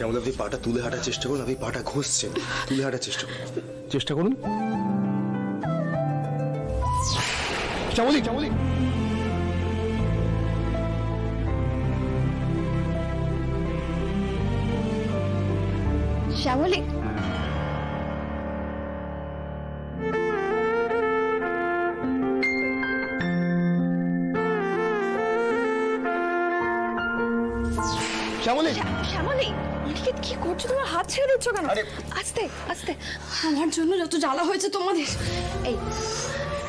শ্যামলী, আপনি পাটা তুলে হাঁটার চেষ্টা করুন। আপনি পাটা ঘষছেন, তুলে হাঁটার চেষ্টা করুন। শ্যামলী, শ্যামলী, শ্যামলী, শ্যামলী, শ্যামলী, অনিকেত কি করছো? তোমার হাত ছেড়ে দিচ্ছ কেন? আস্তে আস্তে। আমার জন্য যত জ্বালা হয়েছে তোমাদের। এই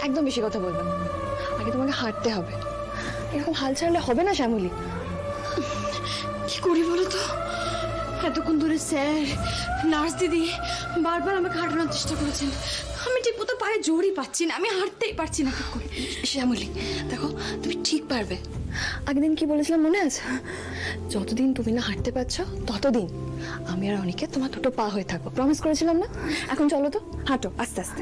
একদম বেশি কথা বলবে না। আগে তোমাকে হাঁটতে হবে। এরকম হাল ছাড়লে হবে না শ্যামলী। কি করি বলো তো? এতক্ষণ ধরে স্যার, নার্স দিদি বারবার আমাকে হাঁটানোর চেষ্টা করেছেন। আমি ঠিক মতো পায়ে জোরই পাচ্ছি না, আমি হাঁটতেই পারছি না ঠিক করে। শ্যামলী দেখো, তুমি ঠিক পারবে। আগের দিন কি বলেছিলাম মনে আছে? যতদিন তুমি না হাঁটতে পারছো ততদিন আমি আর অনিকে তোমার দুটো পা হয়ে থাকবো, প্রমিস করেছিলাম না? এখন চলো তো, হাঁটো আস্তে আস্তে।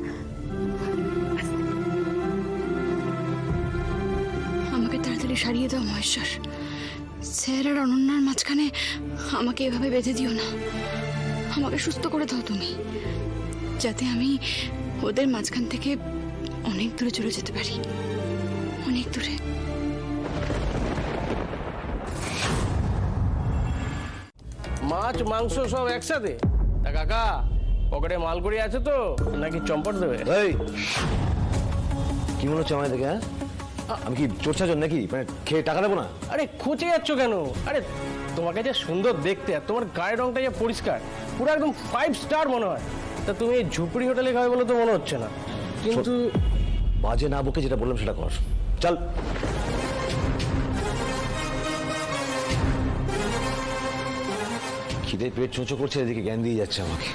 আমাকে তাড়াতাড়ি সারিয়ে দাও মহেশ্বর। স্যার আর অনন্যার মাঝখানে আমাকে এভাবে বেঁধে দিও না। আমাকে সুস্থ করে দাও তুমি, যাতে আমি ওদের মাঝখান থেকে অনেক দূরে চলে যেতে পারি, অনেক দূরে। মাছ মাংস সব একসাথে? তা কাকা, পকেটে মালগুড়ি আছে তো নাকি চম্পট দেবে? এই কি মনে হচ্ছে আমার দেখে? হ্যাঁ, আমি কি চোর ছাজন নাকি? মানে খেয়ে টাকা দেবো না? আরে খুঁজে যাচ্ছ কেন? আরে তোমাকে যে সুন্দর দেখতে আর তোমার গায়ের রংটা যে পরিষ্কার, পুরো একদম 5 স্টার মনে হয়। তা তুমি এই ঝুপড়ি হোটেলে খাবে বলে তো মনে হচ্ছে না। কিন্তু বাজে না বকে যেটা বললাম সেটা কর। চল। খিদে পেট চোঁচো করছে, এদিকে জ্ঞান দিয়ে যাচ্ছে আমাকে।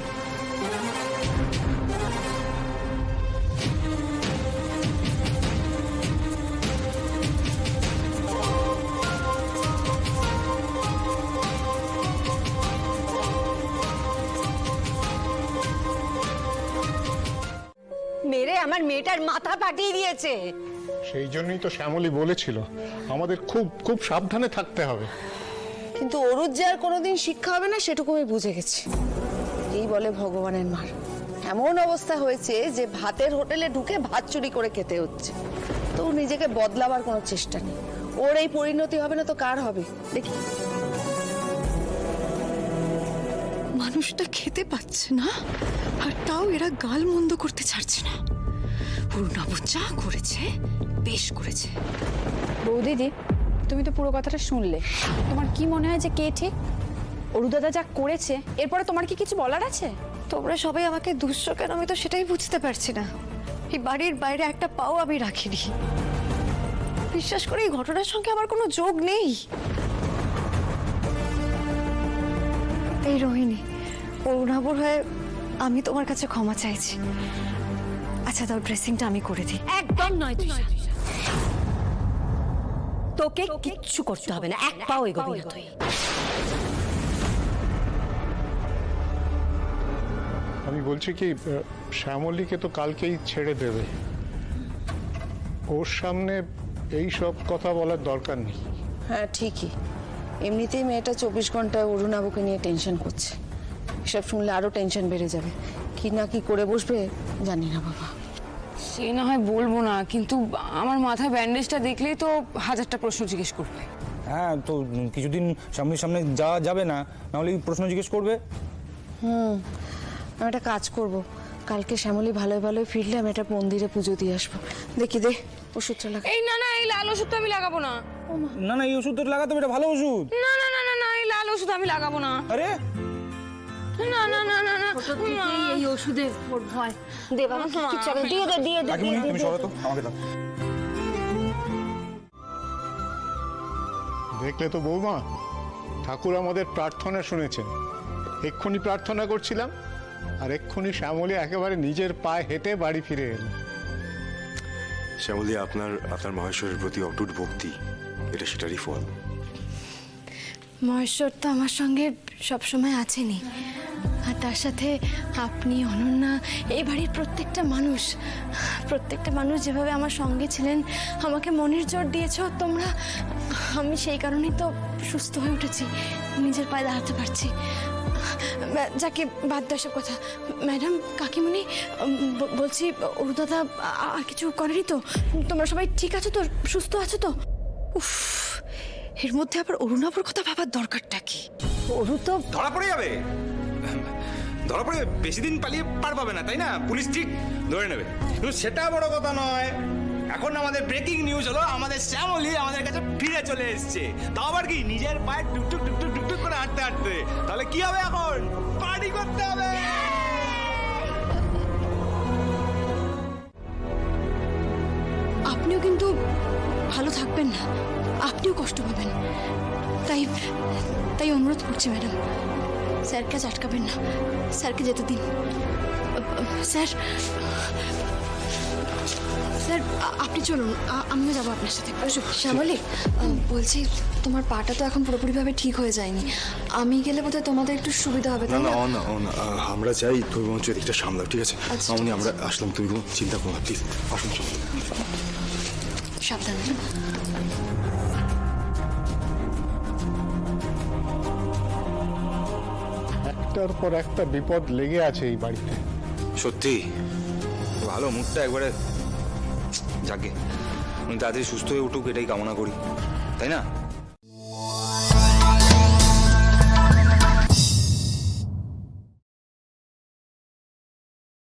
মেরে আমার মেয়েটার মাথা ফাটিয়ে দিয়েছে। সেই জন্যই তো শ্যামলী বলেছিল আমাদের খুব খুব সাবধানে থাকতে হবে। কিন্তু অরুজ যে আর কোনোদিন শিক্ষা হবে না সেটুকু আমি বুঝে গেছি। এই বলে ভগবানের মার। এমন অবস্থা হয়েছে যে ভাতের হোটেলে ঢুকে ভাত চুরি করে খেতে হচ্ছে। তো ও নিজেকে বদলাবার কোনো চেষ্টা নেই। ওর এই পরিণতি হবে না তো কার হবে দেখি। মানুষটা খেতে পাচ্ছে না, আর তাও এরা গাল মন্দ করতে ছাড়ছে না। পূর্ণাবু যা করেছে বেশ করেছে। বৌদিদি, তুমি তো পুরো কথাটা শুনলে। তোমার কি মনে হয় যে কে ঠিক? অরুদাদা যা করেছে, এরপরে তোমার কি কিছু বলার আছে? তোমরা সবাই আমাকে দুষ্য কেন, আমি তো সেটাই বুঝতে পারছি না। এই বাড়ির বাইরে একটা পাও আমি রাখিনি। বিশ্বাস করে এই ঘটনার সঙ্গে আমার কোনো যোগ নেই। এই রোহিণী, অরুণাবুর হয়ে আমি তোমার কাছে ক্ষমা চাইছি। আচ্ছা দাও, ড্রেসিংটা আমি করে দিই। একদম নয়, তোকে কিচ্ছু করতে হবে না, এক পাও এগোবি না তুই। আমি বলছি কি, শ্যামলীকে তো কালকেই ছেড়ে দেবে। ওর সামনে এই সব কথা বলার দরকার নেই। হ্যাঁ ঠিকই, এমনিতেই মেয়েটা 24 ঘন্টায় অরুণাবুকে নিয়ে টেনশন করছে। এসব শুনলে আরো টেনশন বেড়ে যাবে। কি না কি করে বসবে জানি না বাবা। সে না হয় বলবো না, কিন্তু আমার মাথায় ব্যান্ডেজটা দেখলেই তো হাজারটা প্রশ্ন জিজ্ঞেস করবে। হ্যাঁ, তো কিছুদিন সামনে সামনে যাওয়া যাবে না, নাহলে প্রশ্ন জিজ্ঞেস করবে। আমি একটা কাজ করব, কালকে শ্যামলী ভালোই ভালোই ফিরলে আমি একটা মন্দিরে পুজো দিয়ে আসবো। দেখি দে ওষুধটা লাগা। এই না না, এই লাল ওষুধ তো আমি লাগাবো না। না না, এই ওষুধ তো লাগাতে হবে, এটা ভালো ওষুধ। না না না না না, এই লাল ওষুধ আমি লাগাবো না। আরে না না না না না, এই ওষুধের ভয় দে বাবা, কিছু হবে, দিয়ে দে দিয়ে দে দিয়ে তুমি দে। সরো তো, আমাকে দাও। দেখলে তো বৌমা, ঠাকুর আমাদের প্রার্থনা শুনেছেন। এক্ষুনি প্রার্থনা করছিলাম আর এক্ষুনি শ্যামলী একেবারে নিজের পায়ে হেঁটে বাড়ি ফিরে এলো। শ্যামলী, আপনার মহেশ্বরের প্রতি অটুট ভক্তি, এটা সেটারই ফল। মহেশ্বর তো আমার সঙ্গে সবসময় আছেনই, আর তার সাথে আপনি, অনন্যা, এই বাড়ির প্রত্যেকটা মানুষ যেভাবে আমার সঙ্গে ছিলেন, আমাকে মনের জোর দিয়েছো তোমরা, আমি সেই কারণেই তো সুস্থ হয়ে উঠেছি, নিজের পায়ে দাঁড়াতে পারছি। যাকে বাদ দাও সব কথা। ম্যাডাম, কাকিমণি, বলছি অরুদাদা আর কিছু করেনি তো? তোমরা সবাই ঠিক আছো তো? সুস্থ আছো তো? উফ, এর মধ্যে আবার অরুণাবর কথা ভাবার দরকারটা কি? অরু তো ধরা পড়ে যাবে, ধরা পড়ে বেশি দিন পালিয়ে পার পাবে না, তাই না? পুলিশ ঠিক ধরে নেবে। কিন্তু সেটা বড় কথা নয়, এখন আমাদের ব্রেকিং নিউজ হলো আমাদের শ্যামলী আমাদের কাছে ফিরে চলে এসেছে। তাও আবার কি নিজের পায়ে টুকটুক টুকটুক টুকটুক করে হাঁটতে হাঁটতে। তাহলে কি হবে এখন? পার্টি করতে হবে। আপনিও কিন্তু ভালো থাকবেন না, আপনিও কষ্ট পাবেন। তাই তাই অনুরোধ করছি ম্যাডাম, স্যারকে আজ আটকাবেন না, স্যারকে যেতে দিন। স্যার, স্যার আপনি চলুন, আমিও যাবো আপনার সাথে। শ্যামলী, বলছি তোমার পাটা তো এখন পুরোপুরিভাবে ঠিক হয়ে যায়নি, আমি গেলে বোধহয় তোমাদের একটু সুবিধা হবে। না তাই না না? না, আমরা চাই তুমি বরঞ্চ এদিকটা সামলাও, ঠিক আছে? আচ্ছা, মামনি, ঠিক আমরা আসলাম, তুমি কোনো চিন্তা করো না, প্লিজ আসুন চলুন। সাবধানে। একটার পর একটা বিপদ লেগে আছে এই বাড়িতে। সত্যি ভালো, মুডটা একবারে যাকে তাড়াতাড়ি সুস্থ হয়ে উঠুক এটাই কামনা করি, তাই না?